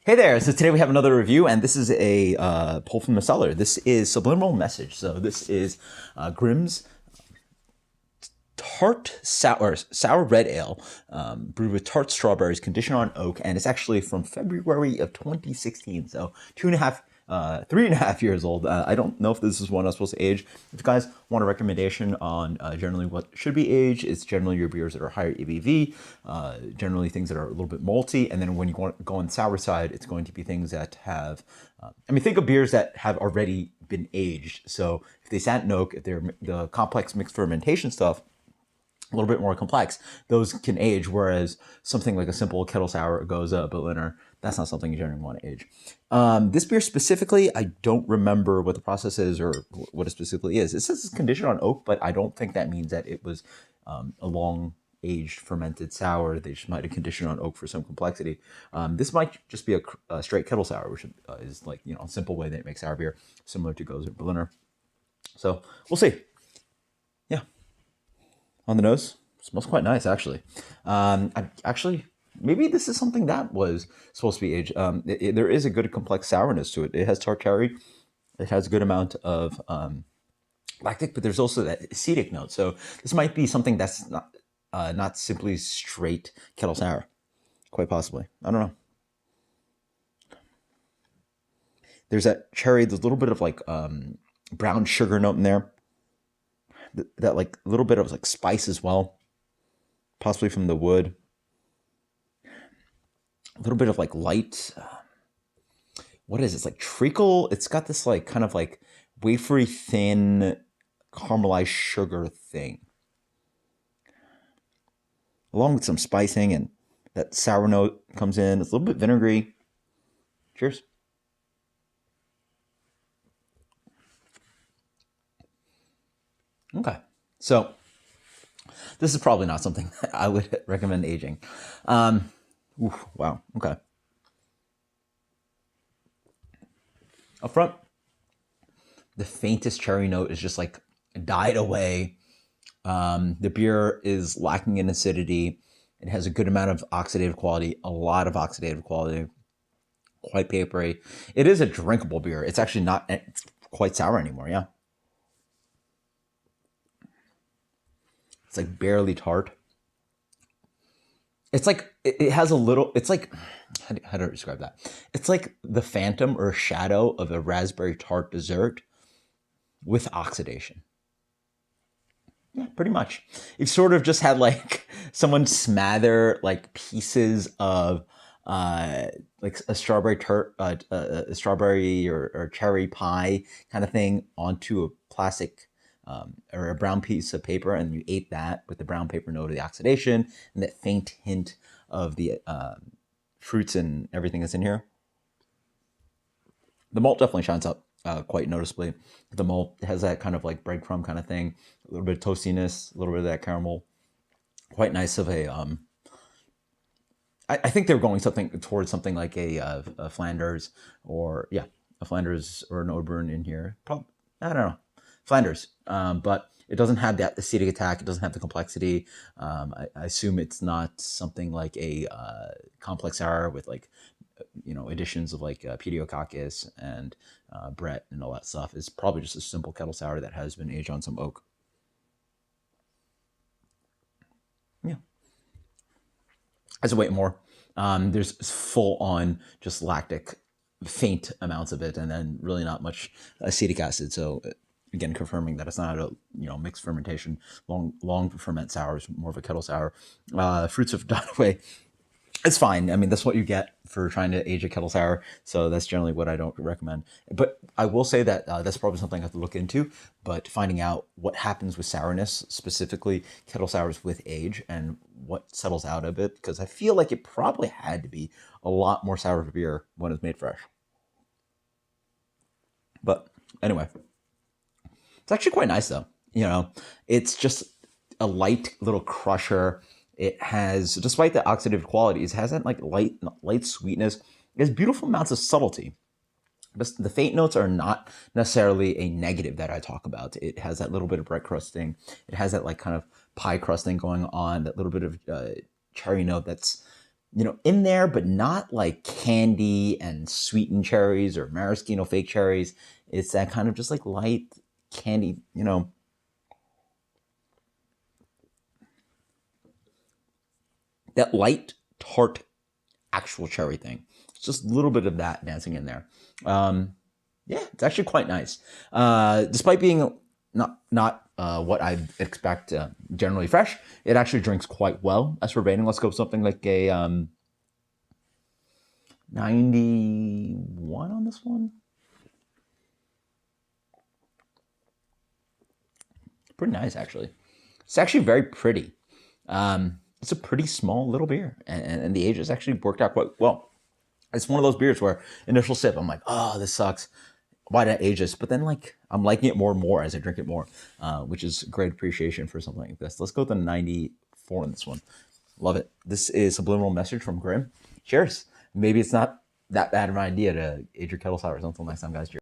Hey there, so today we have another review, and this is a pull from the cellar. This is Subliminal Message. So this is Grimm's tart sour red ale, brewed with tart strawberries, conditioned on oak, and it's actually from February of 2016. So 3.5 years old. I don't know if this is one I'm supposed to age. If you guys want a recommendation on generally what should be aged, it's generally your beers that are higher ABV, generally things that are a little bit malty, and then when you want to go on the sour side, it's going to be things that have, think of beers that have already been aged. So if they sat in oak, if they're the complex mixed fermentation stuff, a little bit more complex, those can age, whereas something like a simple kettle sour goes a Berliner, that's not something you generally want to age. This beer specifically, I don't remember what the process is or what it specifically is. It says it's conditioned on oak, but I don't think that means that it was a long aged fermented sour. They just might have conditioned on oak for some complexity. This might just be a straight kettle sour, which is like, a simple way they make sour beer, similar to Goes or Berliner. So we'll see. Yeah. On the nose, smells quite nice, actually. Maybe this is something that was supposed to be aged. There is a good complex sourness to it. It has tart cherry. It has a good amount of lactic, but there's also that acetic note. So this might be something that's not simply straight kettle sour. Quite possibly. I don't know. There's that cherry. There's a little bit of like brown sugar note in there. That like a little bit of like spice as well, possibly from the wood. A little bit of like light, what is it? It's like treacle. It's got this like kind of like wafery thin caramelized sugar thing, along with some spicing, and that sour note comes in. It's a little bit vinegary. Cheers. Okay, so this is probably not something that I would recommend aging. Wow, okay. Up front, the faintest cherry note is just like died away. The beer is lacking in acidity. It has a good amount of oxidative quality, a lot of oxidative quality, quite papery. It is a drinkable beer. It's actually not quite sour anymore, yeah. It's like barely tart. It's like, it has a little, it's like, how do I describe that? It's like the phantom or shadow of a raspberry tart dessert with oxidation. Yeah, pretty much. You've sort of just had like someone smother like pieces of like a strawberry a strawberry or cherry pie kind of thing onto a plastic or a brown piece of paper, and you ate that with the brown paper note of the oxidation and that faint hint of the fruits and everything that's in here. The malt definitely shines up quite noticeably. The malt has that kind of like breadcrumb kind of thing, a little bit of toastiness, a little bit of that caramel. Quite nice of a. I think they're going towards something like a Flanders or a Flanders or an Oberon in here. Probably, I don't know. Flanders, but it doesn't have that acetic attack. It doesn't have the complexity. I assume it's not something like a complex sour with like, additions of like pediococcus and Brett and all that stuff. It's probably just a simple kettle sour that has been aged on some oak. Yeah. As a weight more, there's full on just lactic, faint amounts of it, and then really not much acetic acid. So again, confirming that it's not a mixed fermentation, long ferment sour. It's more of a kettle sour. Fruits have died away. It's fine. I mean, that's what you get for trying to age a kettle sour. So that's generally what I don't recommend. But I will say that that's probably something I have to look into. But finding out what happens with sourness, specifically kettle sours with age, and what settles out of it, because I feel like it probably had to be a lot more sour beer when it's made fresh. But anyway, it's actually quite nice though. It's just a light little crusher. It has, despite the oxidative qualities, it has that like light sweetness. It has beautiful amounts of subtlety. But the faint notes are not necessarily a negative that I talk about. It has that little bit of bread crusting. It has that like kind of pie crusting going on, that little bit of cherry note that's in there, but not like candy and sweetened cherries or maraschino fake cherries. It's that kind of just like light candy, that light tart actual cherry thing. It's just a little bit of that dancing in there. Yeah, it's actually quite nice. Despite being not what I'd expect generally fresh, it actually drinks quite well. As for rating, let's go something like a 91 on this one. Pretty nice, actually. It's actually very pretty. It's a pretty small little beer, and the age has actually worked out quite well. It's one of those beers where initial sip, I'm like, oh, this sucks. Why did I age this? But then, like, I'm liking it more and more as I drink it more, which is great appreciation for something like this. Let's go with the 94 on this one. Love it. This is Subliminal Message from Grimm. Cheers. Maybe it's not that bad of an idea to age your kettle sours until next time, guys. Cheers.